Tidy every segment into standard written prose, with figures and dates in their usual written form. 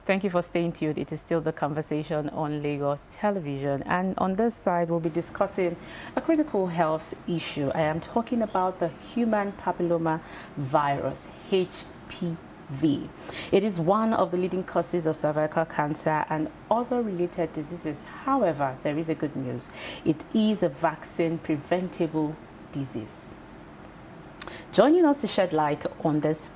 Thank you for staying tuned. It is still the conversation on Lagos television. And on this side, we'll be discussing a critical health issue. I am talking about the human papilloma virus, HPV. It is one of the leading causes of cervical cancer and other related diseases. However, there is a good news. It is a vaccine preventable disease. Joining us to shed light on this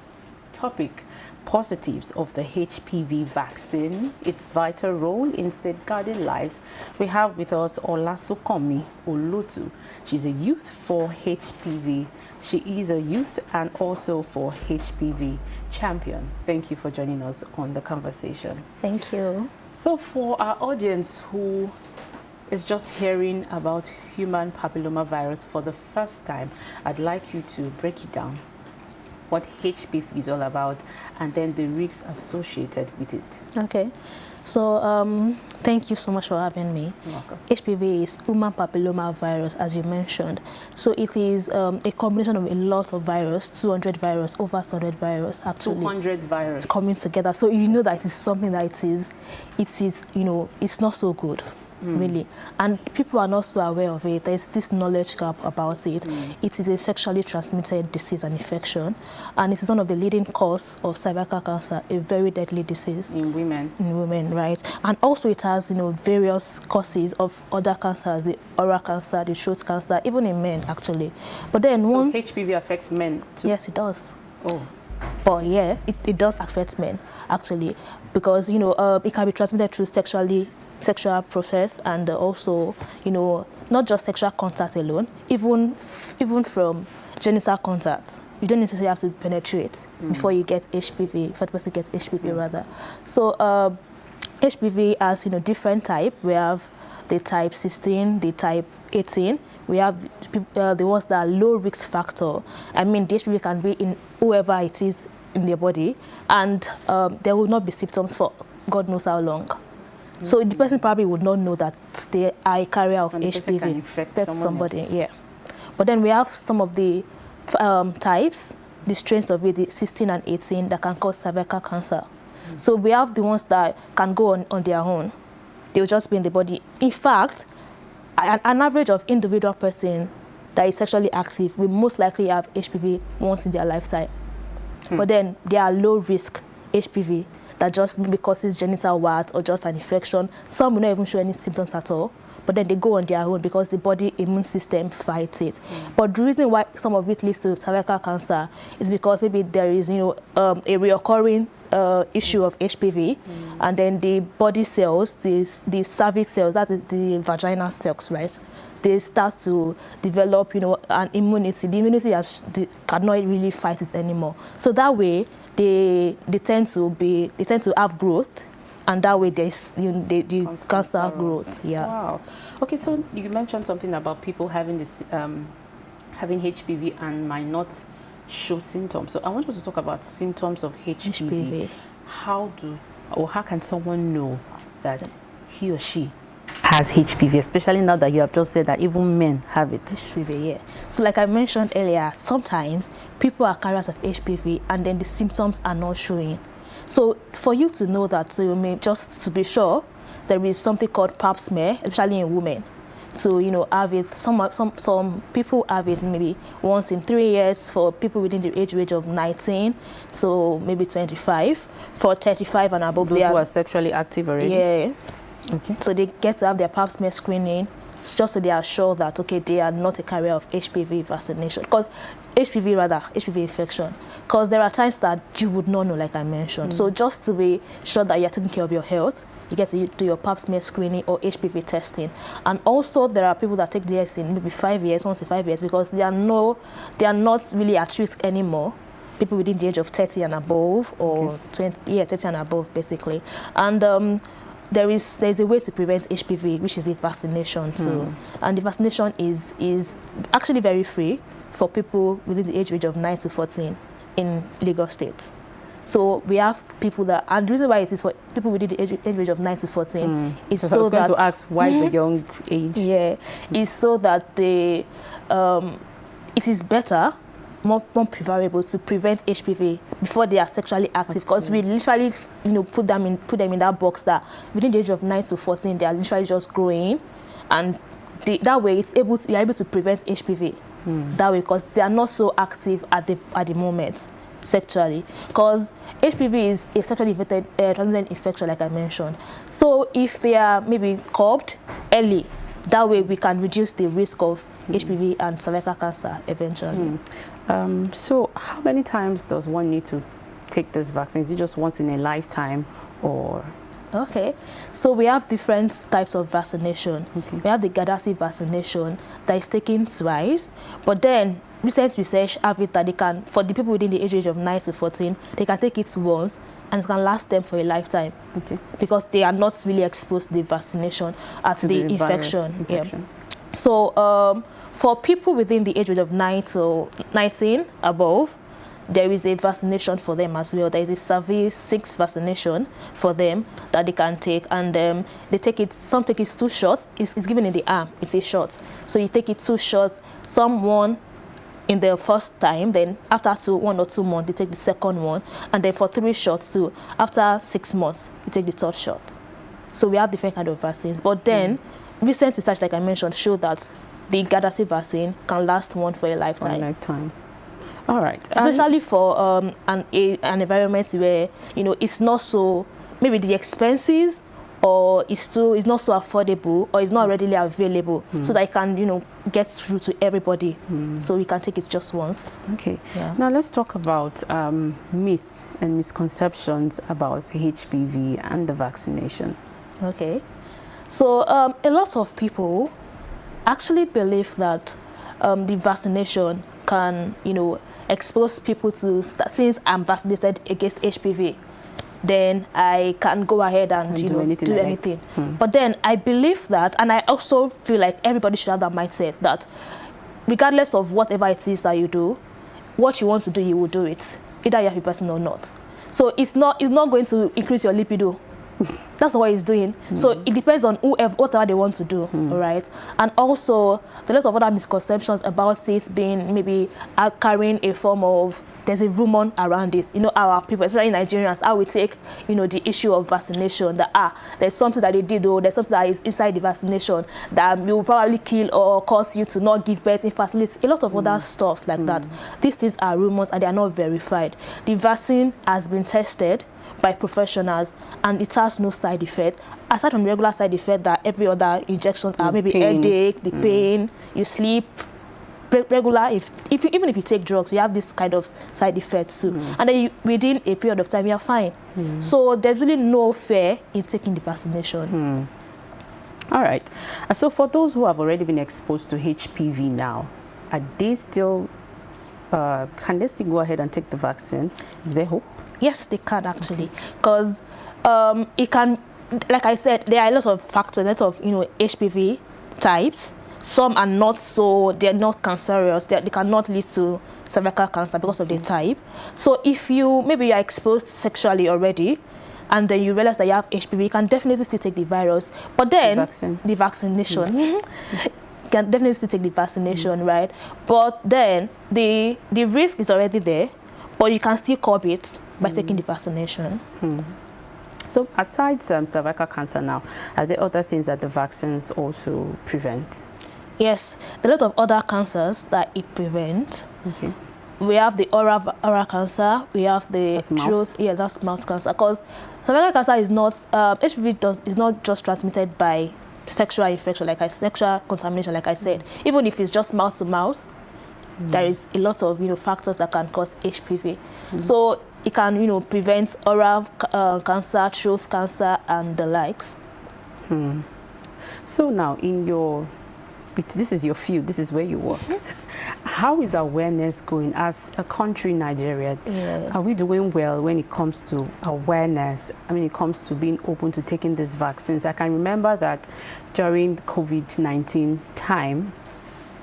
topic, positives of the HPV vaccine, its vital role in safeguarding lives, we have with us Olasunkanmi Olotu. She's a youth for HPV. She is a youth and also for HPV champion. Thank you for joining us on the conversation. Thank you. So for our audience who is just hearing about human papilloma virus for the first time, I'd like you to break it down, what HPV is all about, and then the risks associated with it. Okay. So thank you so much for having me. You're welcome. HPV is human papilloma virus, as you mentioned. So it is a combination of a lot of virus, 200 virus, over 200 virus, actually. 200 virus. Coming together. So you know that it is something that it is, you know, it's not so good. Really, and people are not so aware of it. There's this knowledge gap about it. It is a sexually transmitted disease and infection, and it is one of the leading cause of cervical cancer, a very deadly disease In women. in women, right? And also it has, you know, various causes of other cancers, the oral cancer, the throat cancer, even in men actually. But then So HPV affects men too? Yes, it does. Oh. But yeah, it does affect men actually, because you know it can be transmitted through sexual process, and also, you know, not just sexual contact alone, even from genital contact. You don't necessarily have to penetrate before you get HPV, before the person gets HPV rather. So HPV has, you know, different type. We have the type 16, the type 18. We have the ones that are low risk factor. I mean, the HPV can be in whoever it is in their body, and there will not be symptoms for God knows how long. So the person probably would not know that they are a carrier of HPV. Can infect somebody else. Yeah. But then we have some of the types, the strains of it, the 16 and 18, that can cause cervical cancer. So we have the ones that can go on their own. They'll just be in the body. In fact, an average of individual person that is sexually active will most likely have HPV once in their lifetime. But then there are low risk HPV that just maybe causes genital warts or just an infection. Some will not even show any symptoms at all, but then they go on their own because the body immune system fights it. But the reason why some of it leads to cervical cancer is because maybe there is, you know, a reoccurring issue of HPV, and then the body cells, the cervix cells, that is the vaginal cells, right? They start to develop, you know, an immunity. The immunity cannot really fight it anymore. So that way, they tend to have growth, and that way there's, you know, the cancer growth. Yeah. Wow. Okay, so you mentioned something about people having this having HPV and might not show symptoms. So I want us to talk about symptoms of HPV. How can someone know that he or she has HPV, especially now that you have just said that even men have it? HPV, yeah. So like I mentioned earlier, sometimes people are carriers of HPV and then the symptoms are not showing. So for you to know that, so you may, just to be sure, there is something called pap smear, especially in women. So, you know, have it, some people have it maybe once in 3 years for people within the age range of 19, so maybe 25. For 35 and above, those who are sexually active already? Yeah. Okay. So they get to have their pap smear screening, just so they are sure that, okay, they are not a carrier of HPV vaccination, because HPV infection, because there are times that you would not know, like I mentioned. So just to be sure that you're taking care of your health, you get to do your pap smear screening or HPV testing. And also there are people that take theirs in maybe 5 years, once in 5 years, because they are not really at risk anymore. People within the age of 30 and above, or 30 and above basically. And there's a way to prevent HPV, which is the vaccination too. And the vaccination is actually very free for people within the age range of 9 to 14 in Lagos State. So we have people that, and the reason why it is for people within the age range of 9 to 14 is so that... I was going to ask why the young age? Yeah, is so that it is better more preferable to prevent HPV before they are sexually active, because we literally, put them in that box that within the age of 9 to 14 they are literally just growing, and that way you're able to prevent HPV that way, because they are not so active at the moment sexually, because HPV is a sexually transmitted infection, like I mentioned. So if they are maybe curbed early, that way we can reduce the risk of HPV and cervical cancer eventually. So how many times does one need to take this vaccine? Is it just once in a lifetime, or? Okay, so we have different types of vaccination. We have the Gardasil vaccination that is taken twice, but then recent research have it that they can, for the people within the age of 9 to 14, they can take it once and it can last them for a lifetime. Because they are not really exposed to the vaccination at the infection. Yeah. So for people within the age of 9 to 19 above, there is a vaccination for them as well. There is a Service 6 vaccination for them that they can take, and they take it. Some take it 2 shots. It's given in the arm. It's a shot. So you take it 2 shots. Some one in the first time, then after 1 or 2 months, they take the second one, and then for 3 shots too. After 6 months, you take the 3rd shot. So we have different kind of vaccines. But then recent research, like I mentioned, show that the Gardasil vaccine can last one for a lifetime. For a lifetime. All right. Especially for an environment where it's not so, maybe the expenses, or it's not so affordable, or it's not readily available, so that it can get through to everybody. So we can take it just once. Okay. Yeah. Now let's talk about myths and misconceptions about HPV and the vaccination. Okay. So a lot of people actually believe that the vaccination can expose people to, since I'm vaccinated against HPV, then I can go ahead and do anything. But then I believe that, and I also feel like everybody should have that mindset that regardless of whatever it is that you do, what you want to do, you will do it, either you have a person or not. So it's not going to increase your libido. That's what it's doing. So it depends on whatever they want to do, all right? And also, there are lots of other misconceptions about it being maybe carrying a form of, there's a rumor around it. Our people, especially Nigerians, how we take, the issue of vaccination, that there's something that they did, or there's something that is inside the vaccination that will probably kill or cause you to not give birth, infertility, a lot of other stuff like that. These things are rumors and they are not verified. The vaccine has been tested by professionals and it has no side effect, aside from regular side effect that every other injections are, maybe headache, the pain, you sleep regular. Even if you take drugs, you have this kind of side effects too, and then within a period of time you're fine. So there's really no fear in taking the vaccination. All right. So for those who have already been exposed to HPV now, are they still can they still go ahead and take the vaccine? Is there hope? Yes, they can actually, because it can, like I said, there are a lot of factors, a lot of HPV types. Some are not so, they're not cancerous, they cannot lead to cervical cancer because of the type. So if maybe you're exposed sexually already, and then you realize that you have HPV, you can definitely still take the virus. But then the vaccination, you can definitely still take the vaccination, right? But then the risk is already there, but you can still curb it by taking the vaccination. So aside cervical cancer now, are there other things that the vaccines also prevent? Yes, there are a lot of other cancers that it prevents. We have the oral cancer, we have the throat, that's mouth cancer. Because cervical cancer is not, HPV is not just transmitted by sexual infection, sexual contamination, like I said. Even if it's just mouth to mouth, there is a lot of factors that can cause HPV. So it can prevent oral cancer, throat cancer, and the likes. So now this is your field, this is where you work. How is awareness going as a country, Nigeria? Are we doing well when it comes to awareness? I mean, it comes to being open to taking these vaccines. I can remember that during COVID-19 time,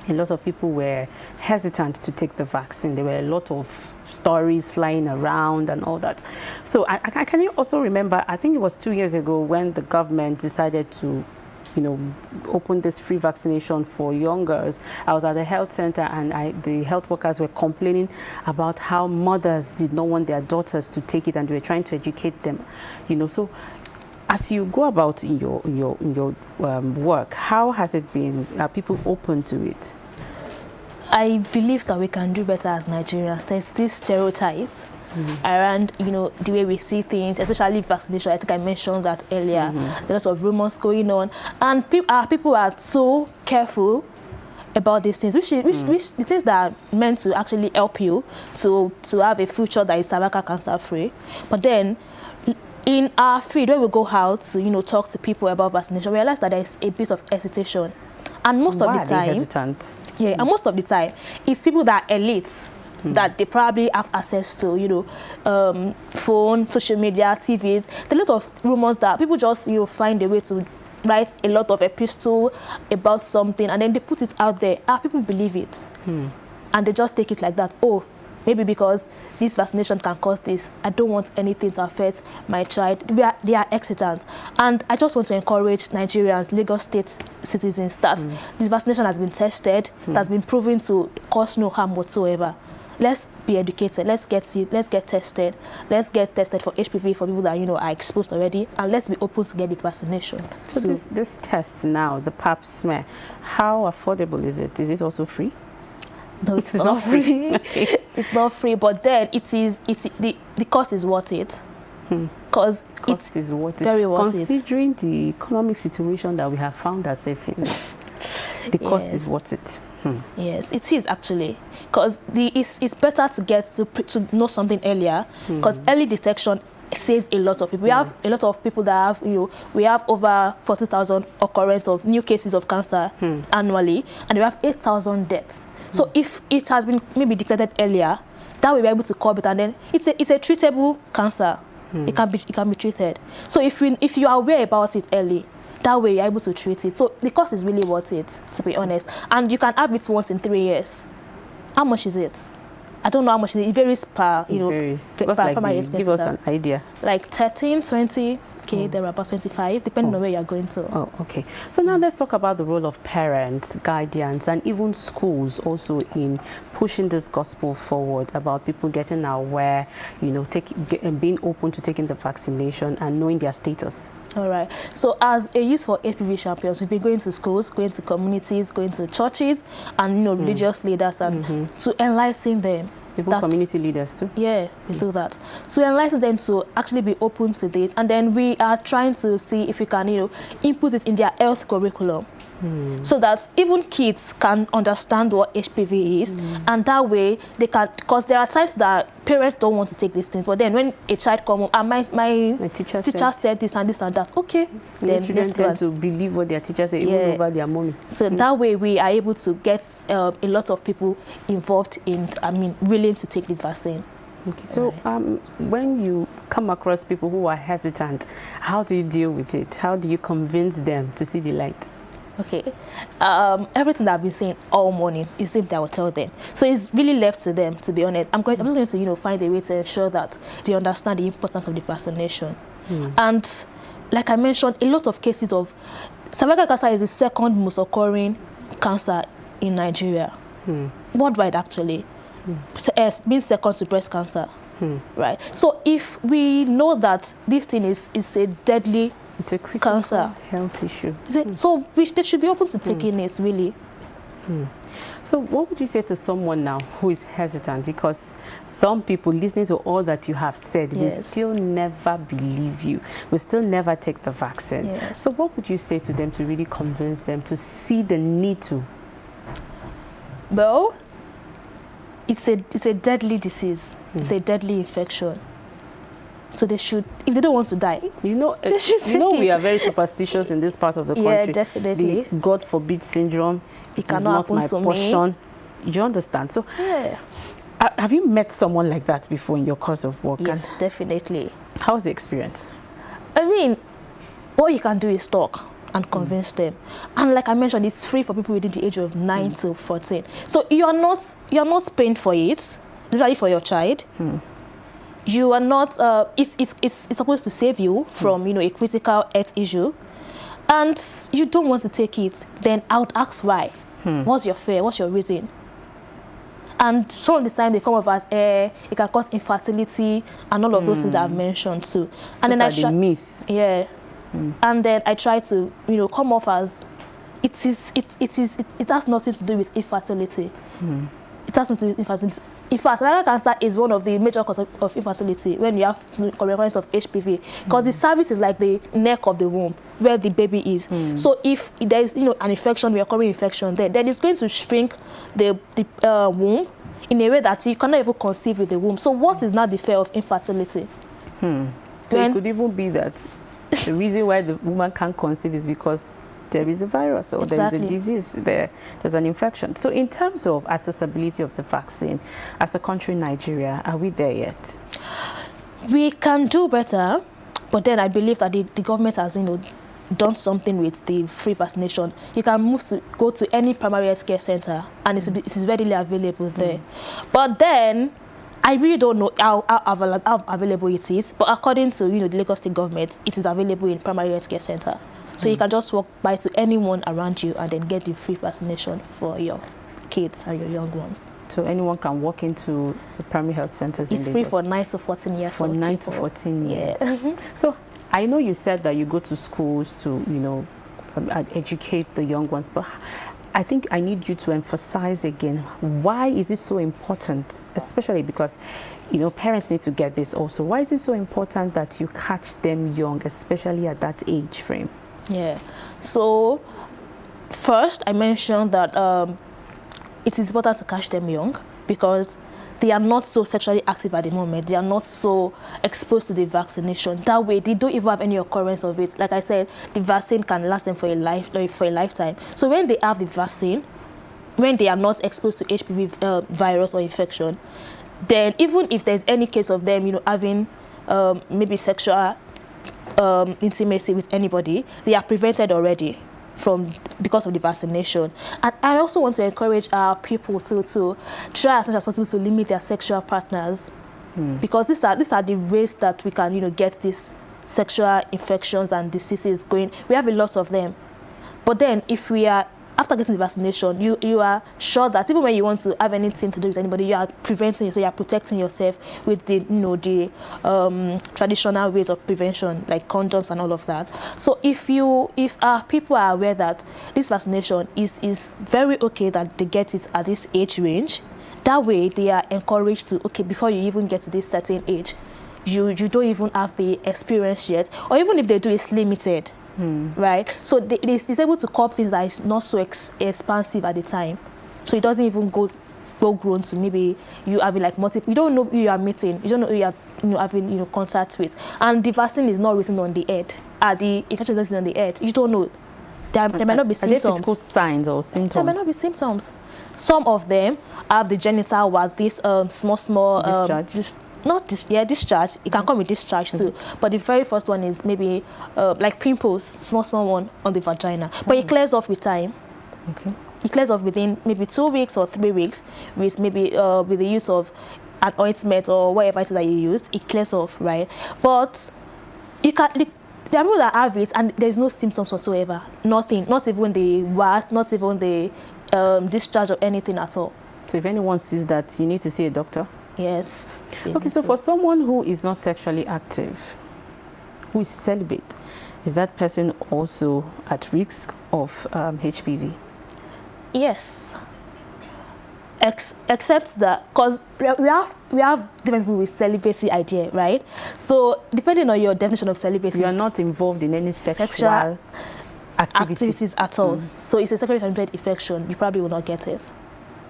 a lot of people were hesitant to take the vaccine. There were a lot of stories flying around and all that. So I can also remember, I think it was 2 years ago when the government decided to opened this free vaccination for young girls, I was at the health center, and the health workers were complaining about how mothers did not want their daughters to take it, and they were trying to educate them. So as you go about in your work, how has it been? Are people open to it? I believe that we can do better as Nigerians. There's these stereotypes around, the way we see things, especially vaccination. I think I mentioned that earlier. There's a lot of rumors going on, and people are so careful about these things, which the things that are meant to actually help you to have a future that is cervical cancer free. But then, in our field, when we go out to talk to people about vaccination, we realize that there is a bit of hesitation, and most of the time, are they hesitant? Yeah, and most of the time, it's people that are elite, that they probably have access to, phone, social media, TVs. There are a lot of rumors that people just find a way to write a lot of epistle about something, and then they put it out there. People believe it, and they just take it like that. Oh, maybe because this vaccination can cause this, I don't want anything to affect my child. They are hesitant. And I just want to encourage Nigerians, Lagos State citizens, that this vaccination has been tested, it has been proven to cause no harm whatsoever. Let's be educated, let's get tested, let's get tested for HPV for people that are exposed already, and let's be open to get the vaccination. So this test now, the pap smear, how affordable is it? Is it also free? No, it's not free. Okay. It's not free, but then the cost is worth it. Because cost is worth it. Very worth Considering the economic situation that we have found ourselves in, the cost is worth it. Yes, it is actually, because it's better to get to know something earlier, because early detection saves a lot of people. We have a lot of people that have, we have over 40,000 occurrence of new cases of cancer annually, and we have 8,000 deaths. So if it has been maybe detected earlier, that way we're able to curb it, and then it's a treatable cancer. It can be treated. So if you are aware about it early, that way you're able to treat it. So the cost is really worth it, to be honest. And you can have it once in 3 years. How much is it? I don't know how much it is. It varies per, It varies. What's like give us an idea. Like 13, 20. Okay, there are about 25, depending on where you're going to. Oh, okay. So now let's talk about the role of parents, guardians, and even schools also in pushing this gospel forward about people getting aware, being open to taking the vaccination and knowing their status. All right. So as a Youth for HPV Champions, we've been going to schools, going to communities, going to churches, and religious leaders, and to enlighten them. Even community leaders too? Yeah, we do that. To enlighten them to actually be open to this. And then we are trying to see if we can, input it in their health curriculum. So that even kids can understand what HPV is, and that way they can, because there are times that parents don't want to take these things, but then when a child comes home, my teacher said this and this and that, okay, then children tend to believe what their teacher said, even over their mommy. So that way we are able to get a lot of people involved in, willing to take the vaccine. Okay, so when you come across people who are hesitant, how do you deal with it? How do you convince them to see the light? Okay, everything that I've been saying all morning is something I will tell them. So it's really left to them, to be honest. I'm just going to, find a way to ensure that they understand the importance of the vaccination. And like I mentioned, a lot of cases of cervical cancer is the second most occurring cancer in Nigeria, worldwide actually, being second to breast cancer. Right. So if we know that this thing is a deadly it's a critical cancer health issue. So they should be open to taking it, really. So what would you say to someone now who is hesitant? Because some people listening to all that you have said will still never believe you, will still never take the vaccine. So what would you say to them to really convince them to see the need to? Well, it's a deadly disease. It's a deadly infection. So they should, if they don't want to die, they should take it. We are very superstitious in this part of the country. Yeah, definitely. The God forbid syndrome. It is not my portion. You understand? So, have you met someone like that before in your course of work? Yes, definitely. How was the experience? What you can do is talk and convince them. And like I mentioned, it's free for people within the age of 9 to 14. So you're not paying for it, usually for your child. You are not, it's supposed to save you from, a critical health issue. and you don't want to take it, then I would ask why. What's your fear? What's your reason? And some of the time they come off as it can cause infertility and all of those things that I've mentioned too. And those then are the myth. Yeah. And then I try to, come off as it has nothing to do with infertility. It has nothing to do with infertility. In fact, cervical cancer is one of the major causes of infertility when you have recurrence of HPV, because the cervix is like the neck of the womb where the baby is. So if there is an infection, recurring infection, then it's going to shrink the womb in a way that you cannot even conceive with the womb. So what is now the fear of infertility? So it could even be that the reason why the woman can't conceive is because there is a virus or there is a disease there's an infection. So in terms of accessibility of the vaccine, as a country, Nigeria, are we there yet? We can do better, but then I believe that the government has done something with the free vaccination. You can go to any primary health care center and it is readily available there. But then I really don't know how available it is, but according to the Lagos State government, it is available in primary health care center. So you can just walk by to anyone around you and then get the free vaccination for your kids and your young ones. So anyone can walk into the primary health centers in Lagos? It's free for 9 to 14 years. For 9 to 14 years. Yeah. So I know you said that you go to schools to, educate the young ones, but I think I need you to emphasize again, why is it so important, especially because, parents need to get this also. Why is it so important that you catch them young, especially at that age frame? Yeah. So first, I mentioned that it is important to catch them young because they are not so sexually active at the moment. They are not so exposed to the vaccination. That way, they don't even have any occurrence of it. Like I said, the vaccine can last them for a lifetime. So when they have the vaccine, when they are not exposed to HPV virus or infection, then even if there's any case of them, having maybe sexual intimacy with anybody, they are prevented already because of the vaccination. And I also want to encourage our people to try as much as possible to limit their sexual partners, because these are the ways that we can get these sexual infections and diseases going. We have a lot of them, but then if we are after getting the vaccination, you are sure that even when you want to have anything to do with anybody, you are preventing yourself, you are protecting yourself with the traditional ways of prevention, like condoms and all of that. So if our people are aware that this vaccination is very okay that they get it at this age range, that way they are encouraged to, before you even get to this certain age, you don't even have the experience yet, or even if they do, it's limited. Right, so it's able to curb things that is not so expansive at the time, so it doesn't even go grown to maybe you having like multiple. You don't know who you are meeting, you don't know who you are having contact with, and the vaccine is not written on the head. The infection is on the head. You don't know. There might not be symptoms. Are there physical signs or symptoms? There might not be symptoms. Some of them have the genital ward, this small discharge. Discharge. It can come with discharge too. But the very first one is maybe like pimples, small one on the vagina. But it clears off with time. Okay. It clears off within maybe 2 weeks or 3 weeks with maybe with the use of an ointment or whatever it is that you use. It clears off, right? But you can. There are people that have it and there's no symptoms whatsoever. Nothing. Not even the wart, not even the discharge or anything at all. So if anyone sees that, you need to see a doctor? Yes. Okay, so for someone who is not sexually active, who is celibate, is that person also at risk of HPV? Yes. Except that, because we have different people with celibacy idea, right? So depending on your definition of celibacy, you are not involved in any sexual activities at all. So it's a sexually transmitted infection. You probably will not get it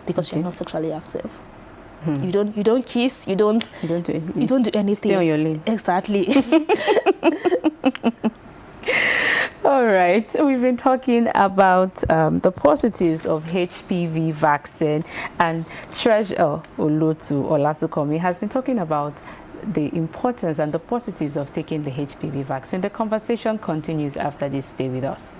because you're not sexually active. You don't kiss, you don't do anything. Stay on your lane. Exactly. All right, we've been talking about the positives of HPV vaccine, and Treasure Olotu Olasunkanmi has been talking about the importance and the positives of taking the HPV vaccine. The conversation continues after this. Stay with us.